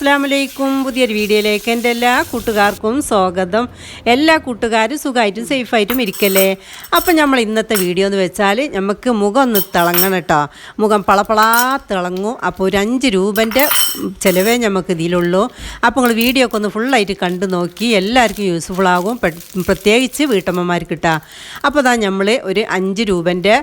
അസ്സലാമലൈക്കും. പുതിയൊരു വീഡിയോയിലേക്ക് എൻ്റെ എല്ലാ കൂട്ടുകാർക്കും സ്വാഗതം. എല്ലാ കൂട്ടുകാരും സുഖമായിട്ടും സേഫായിട്ടും ഇരിക്കല്ലേ. അപ്പം നമ്മൾ ഇന്നത്തെ വീഡിയോ എന്ന് വെച്ചാൽ നമുക്ക് മുഖം ഒന്ന് തിളങ്ങണം കേട്ടോ. മുഖം പളപളാ തിളങ്ങും. അപ്പോൾ ഒരു 5 രൂപൻ്റെ ചിലവേ നമുക്ക് ഇതിലുള്ളൂ. അപ്പോൾ നിങ്ങൾ വീഡിയോ ഒക്കെ ഒന്ന് ഫുള്ളായിട്ട് കണ്ടു നോക്കി, എല്ലാവർക്കും യൂസ്ഫുള്ളാകും, പ്രത്യേകിച്ച് വീട്ടമ്മമാർക്ക് കിട്ടുക. അപ്പോൾ അതാ നമ്മൾ ഒരു 5 രൂപൻ്റെ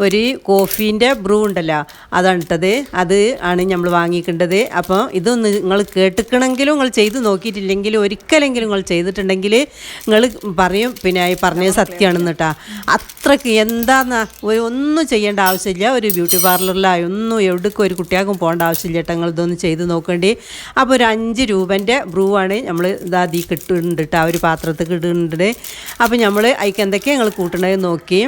ഒരു കോഫീൻ്റെ ബ്രൂ ഉണ്ടല്ലോ, അതാണ് ഇട്ടത്. അത് ആണ് നമ്മൾ വാങ്ങിക്കേണ്ടത്. അപ്പോൾ ഇതൊന്ന് നിങ്ങൾ കേട്ടിക്കണമെങ്കിലും നിങ്ങൾ ചെയ്ത് നോക്കിയിട്ടില്ലെങ്കിൽ ഒരിക്കലെങ്കിലും നിങ്ങൾ ചെയ്തിട്ടുണ്ടെങ്കിൽ നിങ്ങൾ പറയും പിന്നെ ഈ പറഞ്ഞത് സത്യമാണെന്ന് കേട്ടോ. അത്രയ്ക്ക് എന്താന്ന് ഒന്നും ചെയ്യേണ്ട ആവശ്യമില്ല. ഒരു ബ്യൂട്ടി പാർലറിലായി ഒന്നും എവിടേക്കും ഒരു കുട്ടികൾക്കും പോകേണ്ട ആവശ്യമില്ല കേട്ടോ. നിങ്ങൾ ഇതൊന്ന് ചെയ്ത് നോക്കേണ്ടി. അപ്പോൾ ഒരു 5 രൂപൻ്റെ ബ്രൂ ആണ് നമ്മൾ ഇതാദ്യം കിട്ടുന്നുണ്ട് കേട്ടോ. ആ ഒരു പാത്രത്തിൽ ഇടുന്നുണ്ട്. അപ്പോൾ നമ്മൾ അതിക്ക് എന്തൊക്കെയാണ് നിങ്ങൾ കൂട്ടണത് നോക്കി.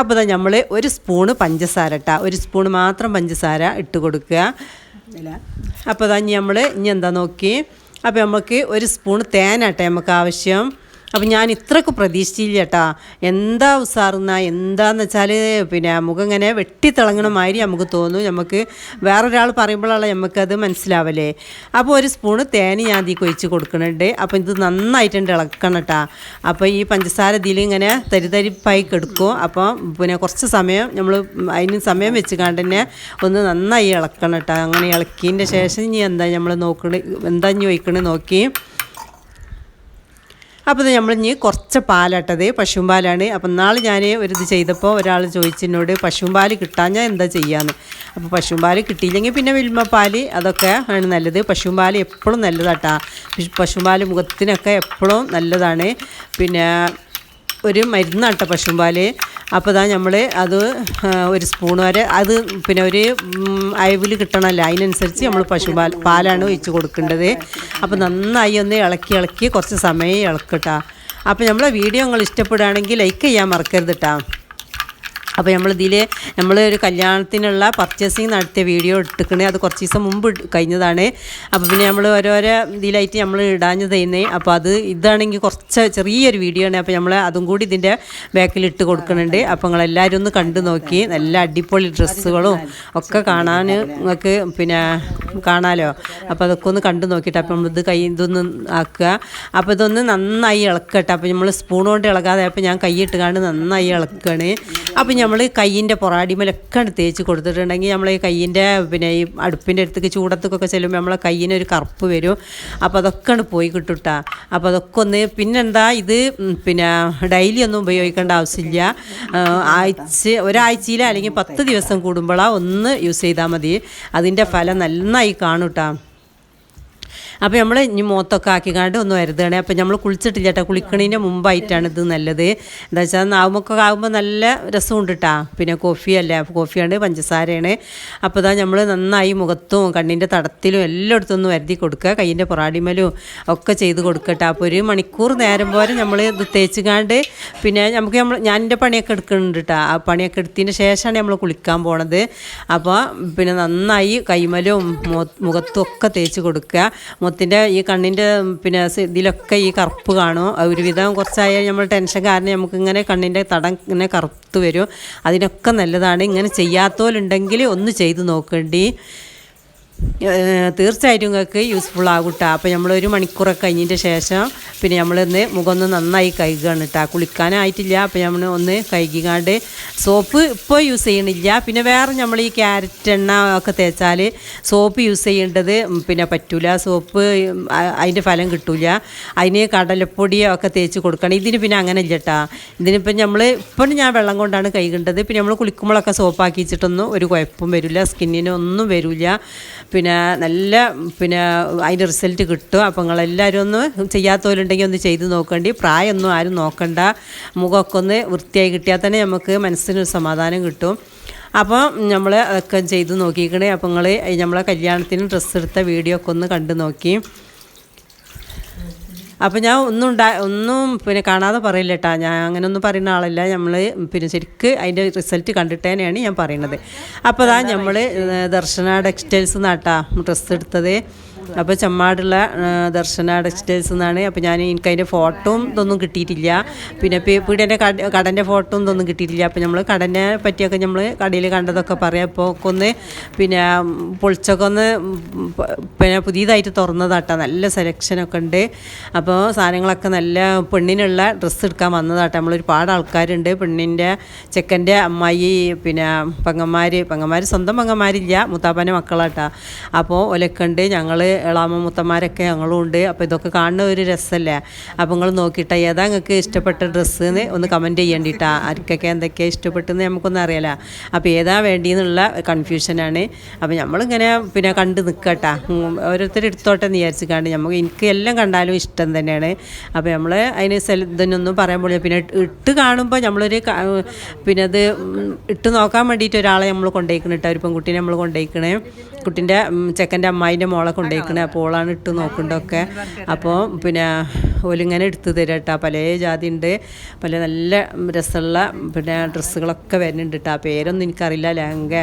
അപ്പോൾ ഇതാ നമ്മൾ ഒരു സ്പൂണ് പഞ്ചസാര ഇട്ടാൽ, ഒരു സ്പൂണ് മാത്രം പഞ്ചസാര ഇട്ട് കൊടുക്കുക. അപ്പോൾ ഇതാ നമ്മൾ ഇനി എന്താ നോക്കി. അപ്പോൾ നമുക്ക് ഒരു സ്പൂൺ തേനാട്ടെ നമുക്ക് ആവശ്യം. അപ്പം ഞാൻ ഇത്രയ്ക്ക് പ്രതീക്ഷിച്ചില്ല കേട്ടോ. എന്താ ഉസാറുന്ന എന്താന്ന് വെച്ചാൽ പിന്നെ മുഖം ഇങ്ങനെ വെട്ടിത്തിളങ്ങണ മാതിരി നമുക്ക് തോന്നും. നമുക്ക് വേറൊരാൾ പറയുമ്പോഴാണ് നമുക്കത് മനസ്സിലാവല്ലേ. അപ്പോൾ ഒരു സ്പൂണ് തേൻ ഞാൻ അതിലേക്ക് ഒഴിച്ച് കൊടുക്കുന്നുണ്ട്. അപ്പോൾ ഇത് നന്നായിട്ടുണ്ട് ഇളക്കണം കേട്ടോ. അപ്പോൾ ഈ പഞ്ചസാര ഇതിൽ ഇങ്ങനെ തരിതരിപ്പായി കെടുക്കും. അപ്പോൾ പിന്നെ കുറച്ച് സമയം നമ്മൾ അതിന് സമയം വെച്ച് കണ്ട് തന്നെ ഒന്ന് നന്നായി ഇളക്കണം കേട്ടോ. അങ്ങനെ ഇളക്കിയതിൻ്റെ ശേഷം ഇനി എന്താ നമ്മൾ എന്താ ഇനി ഒഴിക്കണേ നോക്കി. അപ്പോൾ നമ്മൾ ഇനി കുറച്ച് പാലാട്ടത്, പശുവും പാലാണ്. അപ്പം നാളെ ഞാൻ ഒരിത് ചെയ്തപ്പോൾ ഒരാൾ ചോദിച്ചെന്നോട് പശുവും പാല് കിട്ടാൻ ഞാൻ എന്താ ചെയ്യാന്ന്. അപ്പോൾ പശുവും പാല് കിട്ടിയില്ലെങ്കിൽ പിന്നെ മിൽമ പാല് അതൊക്കെ ആണ് നല്ലത്. പശുവും പാല് എപ്പോഴും നല്ലതാട്ടാ. പശുവും പാല് മുഖത്തിനൊക്കെ എപ്പോഴും നല്ലതാണ്. പിന്നെ ഒരു മരുന്നാട്ട പശുവും പാല്. അപ്പോൾ ഇതാ നമ്മൾ അത് ഒരു സ്പൂൺ വരെ അത് പിന്നെ ഒരു അയവിൽ കിട്ടണമല്ലോ, അതിനനുസരിച്ച് നമ്മൾ പാലാണ് ഒഴിച്ച് കൊടുക്കേണ്ടത്. അപ്പോൾ നന്നായി ഒന്ന് ഇളക്കി കുറച്ച് സമയം ഇളക്കട്ടാ. അപ്പോൾ നമ്മളെ വീഡിയോ നിങ്ങൾ ഇഷ്ടപ്പെടുകയാണെങ്കിൽ ലൈക്ക് ചെയ്യാൻ മറക്കരുത് കേട്ടോ. അപ്പോൾ നമ്മൾ ഒരു കല്യാണത്തിനുള്ള പർച്ചേസിങ് നടത്തിയ വീഡിയോ ഇട്ടിക്കണേ. അത് കുറച്ച് ദിവസം മുമ്പ് കഴിഞ്ഞതാണ്. അപ്പോൾ പിന്നെ നമ്മൾ ഓരോരോ ഇതിലായിട്ട് നമ്മൾ ഇടാഞ്ഞ് തരുന്നേ. അപ്പോൾ അത് ഇതാണെങ്കിൽ കുറച്ച് ചെറിയൊരു വീഡിയോ ആണ്. അപ്പോൾ നമ്മൾ അതും കൂടി ഇതിൻ്റെ ബാക്കിൽ ഇട്ട് കൊടുക്കുന്നുണ്ട്. അപ്പോൾ നിങ്ങളെല്ലാവരും ഒന്ന് കണ്ടു നോക്കി. നല്ല അടിപൊളി ഡ്രസ്സുകളും ഒക്കെ കാണാൻ നിങ്ങൾക്ക് പിന്നെ കാണാമല്ലോ. അപ്പോൾ അതൊക്കെ ഒന്ന് കണ്ടു നോക്കിയിട്ട് അപ്പോൾ നമ്മളിത് ഇതൊന്ന് ആക്കുക. അപ്പോൾ ഇതൊന്ന് നന്നായി ഇളക്കട്ടെ. അപ്പോൾ നമ്മൾ സ്പൂൺ കൊണ്ട് ഇളകാതെ അപ്പോൾ ഞാൻ കൈയിട്ട് കണ്ട് നന്നായി ഇളക്കുകയാണ്. അപ്പോൾ നമ്മൾ കയ്യിൻ്റെ പൊറാടിമേലൊക്കെ തേച്ച് കൊടുത്തിട്ടുണ്ടെങ്കിൽ നമ്മൾ ഈ കയ്യിൻ്റെ പിന്നെ ഈ അടുപ്പിൻ്റെ അടുത്തേക്ക് ചൂടത്തേക്കൊക്കെ ചെല്ലുമ്പോൾ നമ്മളെ കയ്യിനൊരു കറുപ്പ് വരും. അപ്പോൾ അതൊക്കെ പോയി കിട്ടുട്ടാ. അപ്പോൾ അതൊക്കെ ഒന്ന് പിന്നെന്താ ഇത് പിന്നെ ഡെയിലി ഒന്നും ഉപയോഗിക്കേണ്ട ആവശ്യമില്ല. ഒരാഴ്ചയിൽ അല്ലെങ്കിൽ 10 ദിവസം കൂടുമ്പോഴാണ് ഒന്ന് യൂസ് ചെയ്താൽ മതി. അതിൻ്റെ ഫലം നന്നായി കാണും കേട്ടോ. അപ്പോൾ നമ്മൾ ഇനി മുഖത്തൊക്കെ ആക്കിക്കാണ്ട് ഒന്ന് വരുതാണ്. അപ്പോൾ നമ്മൾ കുളിച്ചിട്ടില്ല കേട്ടോ. കുളിക്കണതിൻ്റെ മുമ്പായിട്ടാണ് ഇത് നല്ലത്. എന്താ വെച്ചാൽ നാവുമൊക്കെ ആകുമ്പോൾ നല്ല രസമുണ്ട് കേട്ടോ. പിന്നെ കോഫിയാണ് പഞ്ചസാരയാണ്. അപ്പോൾ ഇതാ നമ്മൾ നന്നായി മുഖത്തും കണ്ണിൻ്റെ തടത്തിലും എല്ലായിടത്തും ഒന്ന് വരുതി കൊടുക്കുക. കയ്യിൻ്റെ പൊറാടിമലും ഒക്കെ ചെയ്ത് കൊടുക്കട്ടെ. അപ്പോൾ 1 മണിക്കൂർ നേരം പോലെ നമ്മൾ ഇത് തേച്ചുകാണ്ട് പിന്നെ ഞാൻ എൻ്റെ പണിയൊക്കെ എടുക്കുന്നുണ്ട് കേട്ടോ. ആ പണിയൊക്കെ എടുത്തതിന് ശേഷമാണ് നമ്മൾ കുളിക്കാൻ പോണത്. അപ്പോൾ പിന്നെ നന്നായി കൈമലും മുഖത്തും ഒക്കെ തേച്ച് കൊടുക്കുക. മുഖത്തിൻ്റെ ഈ കണ്ണിൻ്റെ പിന്നെ ഇതിലൊക്കെ ഈ കറുപ്പ് കാണും. ഒരുവിധം കുറച്ചായാൽ നമ്മൾ ടെൻഷൻ കാരണം നമുക്കിങ്ങനെ കണ്ണിൻ്റെ തടം ഇങ്ങനെ കറുത്ത് വരും. അതിനൊക്കെ നല്ലതാണ്. ഇങ്ങനെ ചെയ്യാത്തവരുണ്ടെങ്കിൽ ഒന്ന് ചെയ്ത് നോക്കേണ്ടി. തീർച്ചയായിട്ടും നിങ്ങൾക്ക് യൂസ്ഫുൾ ആകും കേട്ടോ. അപ്പോൾ നമ്മൾ 1 മണിക്കൂറൊക്കെ കഴിഞ്ഞതിൻ്റെ ശേഷം പിന്നെ നമ്മളൊന്ന് മുഖം ഒന്ന് നന്നായി കഴുകുകയാണ് കേട്ടോ. കുളിക്കാനായിട്ടില്ല. അപ്പോൾ നമ്മൾ ഒന്ന് കഴുകിക്കാണ്ട് സോപ്പ് ഇപ്പോൾ യൂസ് ചെയ്യണില്ല. പിന്നെ വേറെ നമ്മൾ ഈ ക്യാരറ്റ് എണ്ണ ഒക്കെ തേച്ചാൽ സോപ്പ് യൂസ് ചെയ്യേണ്ടത് പിന്നെ പറ്റൂല. സോപ്പ് അതിൻ്റെ ഫലം കിട്ടൂല. അതിന് കടലപ്പൊടിയോ ഒക്കെ തേച്ച് കൊടുക്കണം. ഇതിന് പിന്നെ അങ്ങനെ ഇല്ല കേട്ടോ. ഇതിനിപ്പം ഇപ്പം ഞാൻ വെള്ളം കൊണ്ടാണ് കഴുകേണ്ടത്. പിന്നെ നമ്മൾ കുളിക്കുമ്പോഴൊക്കെ സോപ്പാക്കി വെച്ചിട്ടൊന്നും ഒരു കുഴപ്പം വരില്ല. സ്കിന്നിനൊന്നും വരില്ല. പിന്നെ നല്ല പിന്നെ അതിൻ്റെ റിസൾട്ട് കിട്ടും. അപ്പോൾ നിങ്ങളെല്ലാവരും ഒന്ന് ചെയ്യാത്തവരുണ്ടെങ്കിൽ ഒന്ന് ചെയ്ത് നോക്കേണ്ടി. പ്രായമൊന്നും ആരും നോക്കണ്ട. മുഖമൊക്കെ ഒന്ന് വൃത്തിയായി കിട്ടിയാൽ തന്നെ നമുക്ക് മനസ്സിനൊരു സമാധാനം കിട്ടും. അപ്പോൾ നമ്മൾ അതൊക്കെ ചെയ്ത് നോക്കിക്കണേ. അപ്പോൾ നിങ്ങൾ നമ്മളെ കല്യാണത്തിന് ഡ്രസ്സ് എടുത്ത വീഡിയോ ഒക്കെ ഒന്ന് കണ്ടു നോക്കി. അപ്പോൾ ഞാൻ ഒന്നും പിന്നെ കാണാതെ പറയില്ല കേട്ടോ. ഞാൻ അങ്ങനെ ഒന്നും പറയുന്ന ആളല്ല. നമ്മൾ പിന്നെ ശരിക്ക് അതിൻ്റെ റിസൾട്ട് കണ്ടിട്ട് തന്നെയാണ് ഞാൻ പറയുന്നത്. അപ്പോൾ അതാ നമ്മൾ ദർശന ടെക്സ്റ്റൈൽസ് നാട്ടാ ഡ്രസ്സ് എടുത്തത്. അപ്പോൾ ചെമ്മാടുള്ള ദർശന ടെക്സ്റ്റൈൽസ് എന്നാണ്. അപ്പോൾ എനിക്കതിൻ്റെ ഫോട്ടോയും ഇതൊന്നും കിട്ടിയിട്ടില്ല. പിന്നെ പീടികൻ്റെ കടൻ്റെ ഫോട്ടോ ഇതൊന്നും കിട്ടിയിട്ടില്ല. അപ്പോൾ നമ്മൾ കടനെ പറ്റിയൊക്കെ നമ്മൾ കടയിൽ കണ്ടതൊക്കെ പറയാം. ഇപ്പോൾ ഒന്ന് പിന്നെ പൊളിച്ചൊക്കെ ഒന്ന് പിന്നെ പുതിയതായിട്ട് തുറന്നതാട്ടോ. നല്ല സെലക്ഷനൊക്കെ ഉണ്ട്. അപ്പോൾ സാധനങ്ങളൊക്കെ നല്ല പെണ്ണിനുള്ള ഡ്രസ്സ് എടുക്കാൻ വന്നതാട്ടോ. നമ്മളൊരുപാട് ആൾക്കാരുണ്ട്. പെണ്ണിൻ്റെ ചെക്കൻ്റെ അമ്മായി പിന്നെ പെങ്ങന്മാർ സ്വന്തം പെങ്ങന്മാരില്ല, മുത്താപ്പൻ്റെ മക്കളാട്ടാ. അപ്പോൾ ഒലൊക്കെ ഉണ്ട്. ഞങ്ങൾ ഇളാമ മുത്തന്മാരൊക്കെ ഞങ്ങളും ഉണ്ട്. അപ്പോൾ ഇതൊക്കെ കാണുന്ന ഒരു രസമല്ലേ. അപ്പോൾ നിങ്ങൾ നോക്കിയിട്ടാ ഏതാ നിങ്ങൾക്ക് ഇഷ്ടപ്പെട്ട ഡ്രസ്സ് എന്ന് ഒന്ന് കമൻറ്റ് ചെയ്യേണ്ടിട്ടാ. ആർക്കൊക്കെ എന്തൊക്കെയാണ് ഇഷ്ടപ്പെട്ടെന്ന് നമുക്കൊന്നും അറിയാലോ. അപ്പോൾ ഏതാ വേണ്ടിയെന്നുള്ള കൺഫ്യൂഷനാണ്. അപ്പോൾ നമ്മളിങ്ങനെ പിന്നെ കണ്ട് നിൽക്കട്ടാ, ഓരോരുത്തർ എടുത്തോട്ടെ എന്ന് വിചാരിച്ചിട്ടാണ്. എനിക്ക് എല്ലാം കണ്ടാലും ഇഷ്ടം തന്നെയാണ്. അപ്പോൾ നമ്മൾ അതിന് ഇതിനൊന്നും പറയാൻ പോലും. പിന്നെ ഇട്ട് കാണുമ്പോൾ നമ്മളൊരു പിന്നെ അത് ഇട്ട് നോക്കാൻ വേണ്ടിയിട്ട് ഒരാളെ നമ്മൾ കൊണ്ടുപോയിക്കണം കേട്ടോ. ഒരു പെൺകുട്ടീനെ നമ്മൾ കൊണ്ടുപോയിക്കണേ, കുട്ടീൻ്റെ ചെക്കൻ്റെ അമ്മായിൻ്റെ മോളെ കൊണ്ടുപോയിക്കണേ. അപ്പോൾ ഓളാണ് ഇട്ട് നോക്കേണ്ടതൊക്കെ. അപ്പോൾ പിന്നെ ഓലിങ്ങനെ എടുത്ത് തരാം കേട്ടോ. പല ജാതി ഉണ്ട്, പല നല്ല രസമുള്ള പിന്നെ ഡ്രസ്സുകളൊക്കെ വരുന്നുണ്ട് കേട്ടോ. ആ പേരൊന്നും എനിക്കറിയില്ല, ലെഹങ്ക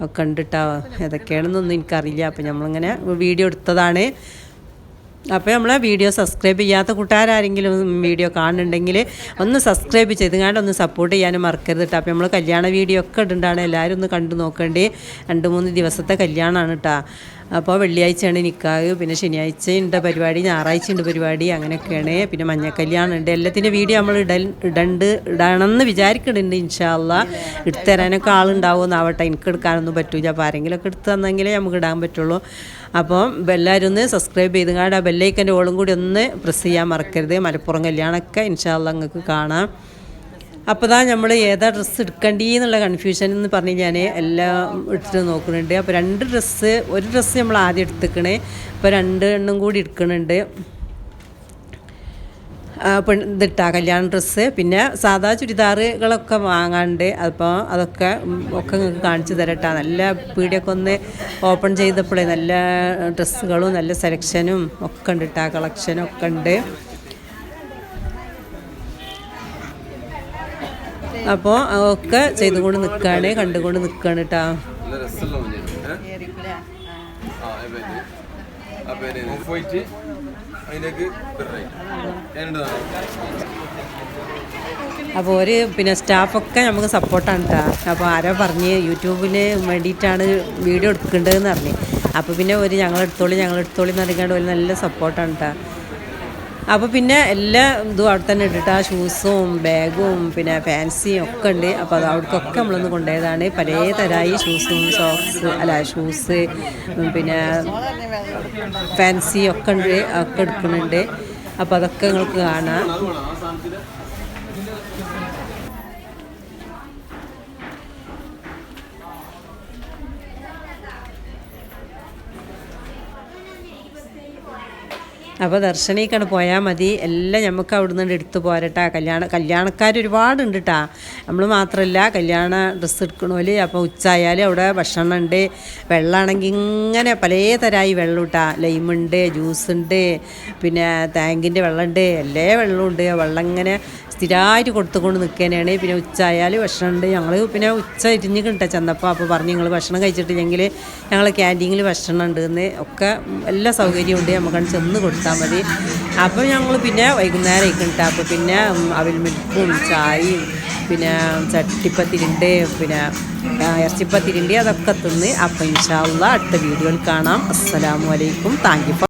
ഒക്കെ ഉണ്ട് കേട്ടോ. ഏതൊക്കെയാണെന്നൊന്നും എനിക്കറിയില്ല. അപ്പോൾ നമ്മളിങ്ങനെ വീഡിയോ എടുത്തതാണ്. അപ്പോൾ നമ്മളെ വീഡിയോ സബ്സ്ക്രൈബ് ചെയ്യാത്ത കൂട്ടുകാരെങ്കിലും വീഡിയോ കാണുന്നുണ്ടെങ്കിൽ ഒന്ന് സബ്സ്ക്രൈബ് ചെയ്തുകൊണ്ട് ഒന്ന് സപ്പോർട്ട് ചെയ്യാനും മറക്കരുത് കേട്ടോ. അപ്പോൾ നമ്മൾ കല്യാണ വീഡിയോ ഒക്കെ ഇടുണ്ടാണ്, എല്ലാവരും ഒന്ന് കണ്ടു നോക്കേണ്ടി. 2-3 ദിവസത്തെ കല്യാണമാണ് കേട്ടോ. അപ്പോൾ വെള്ളിയാഴ്ചയാണ് നിക്കാഹ്, പിന്നെ ശനിയാഴ്ച ഉണ്ട് പരിപാടി, ഞായറാഴ്ച ഉണ്ട് പരിപാടി, അങ്ങനെയൊക്കെയാണ്. പിന്നെ മഞ്ഞക്കല്യാണം ഉണ്ട്. എല്ലാത്തിൻ്റെ വീഡിയോ നമ്മൾ ഇടണമെന്ന് വിചാരിക്കുന്നുണ്ട്. ഇൻഷാ അല്ലാഹ് എടുത്തുതരാനൊക്കെ ആളുണ്ടാവുമെന്നാവട്ടെ. എനിക്ക് എടുക്കാനൊന്നും പറ്റില്ല. അപ്പോൾ ആരെങ്കിലുമൊക്കെ എടുത്ത് തന്നെങ്കിലേ നമുക്ക് ഇടാൻ പറ്റുള്ളൂ. അപ്പോൾ എല്ലാവരും ഒന്ന് സബ്സ്ക്രൈബ് ചെയ്തുകൊണ്ട് ആ ബെല്ലൈക്കൻ്റെ ഓളും കൂടി ഒന്ന് പ്രസ് ചെയ്യാൻ മറക്കരുത്. മലപ്പുറം കല്യാണമൊക്കെ ഇൻഷാ അല്ലാഹ് നിങ്ങൾക്ക് കാണാം. അപ്പോൾ നമ്മൾ ഏതാ ഡ്രസ്സ് എടുക്കേണ്ടി എന്നുള്ള കൺഫ്യൂഷൻ എന്ന് പറഞ്ഞ് ഞാൻ എല്ലാം എടുത്തിട്ട് നോക്കുന്നുണ്ട്. അപ്പോൾ ഒരു ഡ്രസ്സ് നമ്മൾ ആദ്യം എടുത്തിക്കണേ. അപ്പോൾ 2 എണ്ണം കൂടി എടുക്കുന്നുണ്ട്. ഇതിട്ടാ കല്യാണ ഡ്രസ്സ്. പിന്നെ സാധാ ചുരിദാറുകളൊക്കെ വാങ്ങാണ്ട്. അപ്പോൾ അതൊക്കെ നിങ്ങൾക്ക് കാണിച്ചു തരട്ടാ. നല്ല പീടിയൊക്കെ ഒന്ന് ഓപ്പൺ ചെയ്തപ്പോഴേ നല്ല ഡ്രസ്സുകളും നല്ല സെലക്ഷനും ഒക്കെ ഉണ്ട് കേട്ടോ. കളക്ഷനും ഒക്കെ ഉണ്ട്. അപ്പോൾ ഒക്കെ ചെയ്തുകൊണ്ട് നിൽക്കുകയാണ്, കണ്ടുകൊണ്ട് നിൽക്കുകയാണ് കേട്ടോ. അപ്പോൾ പിന്നെ സ്റ്റാഫൊക്കെ നമുക്ക് സപ്പോർട്ടാണ് കേട്ടോ. അപ്പോൾ ആരോ പറഞ്ഞ് യൂട്യൂബിന് വേണ്ടിയിട്ടാണ് വീഡിയോ എടുക്കേണ്ടതെന്ന് പറഞ്ഞു. അപ്പോൾ പിന്നെ ഞങ്ങളെടുത്തോളി എന്ന് പറഞ്ഞാൽ ഒരു നല്ല സപ്പോർട്ടാണ് കേട്ടോ. അപ്പോൾ പിന്നെ എല്ലാ ഇതും അവിടെ തന്നെ ഇട്ടിട്ട് ഷൂസും ബാഗും പിന്നെ ഫാൻസിയും ഒക്കെ ഉണ്ട്. അപ്പോൾ അവിടേക്കൊക്കെ നമ്മളൊന്ന് കൊണ്ടുപോയതാണ്. പല തരമായി ഷൂസ് പിന്നെ ഫാൻസി ഒക്കെ ഉണ്ട്, ഒക്കെ എടുക്കുന്നുണ്ട്. അപ്പോൾ അതൊക്കെ നിങ്ങൾക്ക് കാണാം. അപ്പോൾ ദർശനയ്ക്കാണ് പോയാൽ മതി. എല്ലാം നമുക്ക് അവിടെ നിന്ന് എടുത്ത് പോരട്ടാ. കല്യാണക്കാർ ഒരുപാടുണ്ട് കേട്ടോ. നമ്മൾ മാത്രമല്ല കല്യാണ ഡ്രസ്സ് എടുക്കണോല്. അപ്പോൾ ഉച്ചയായാലും അവിടെ ഭക്ഷണം ഉണ്ട്. വെള്ളമാണെങ്കിൽ ഇങ്ങനെ പല തരമായി വെള്ളം ഇട്ടാ. ലൈമുണ്ട്, ജ്യൂസുണ്ട്, പിന്നെ ടാങ്കിൻ്റെ വെള്ളമുണ്ട്, എല്ലാ വെള്ളമുണ്ട്. വെള്ളം ഇങ്ങനെ സ്ഥിരമായിട്ട് കൊടുത്തുകൊണ്ട് നിൽക്കാനാണ്. പിന്നെ ഉച്ചയായാലും ഭക്ഷണമുണ്ട്. ഞങ്ങൾ പിന്നെ ഉച്ച ഇരിഞ്ഞ് കിട്ടാൻ ചെന്നപ്പോൾ അപ്പോൾ പറഞ്ഞു നിങ്ങൾ ഭക്ഷണം കഴിച്ചിട്ടില്ലെങ്കിൽ ഞങ്ങൾ ക്യാൻറ്റീനിൽ ഭക്ഷണം ഉണ്ടെന്ന് ഒക്കെ എല്ലാ സൗകര്യവും ഉണ്ട്, നമുക്കാണ് ചെന്ന് കൊടുത്താൽ മതി. അപ്പോൾ ഞങ്ങൾ പിന്നെ വൈകുന്നേരം കിട്ടാം. അപ്പോൾ പിന്നെ അവിൽ മിൽക്കും ചായയും പിന്നെ ചട്ടിപ്പത്തിരിണ്ട്, പിന്നെ ഇറച്ചിപ്പത്തിരിണ്ട്, അതൊക്കെ തിന്ന്. അപ്പോൾ ഇൻഷാ അല്ലാഹ് അടുത്ത വീഡിയോയിൽ കാണാം. അസ്സലാമു അലൈക്കും. Thank you.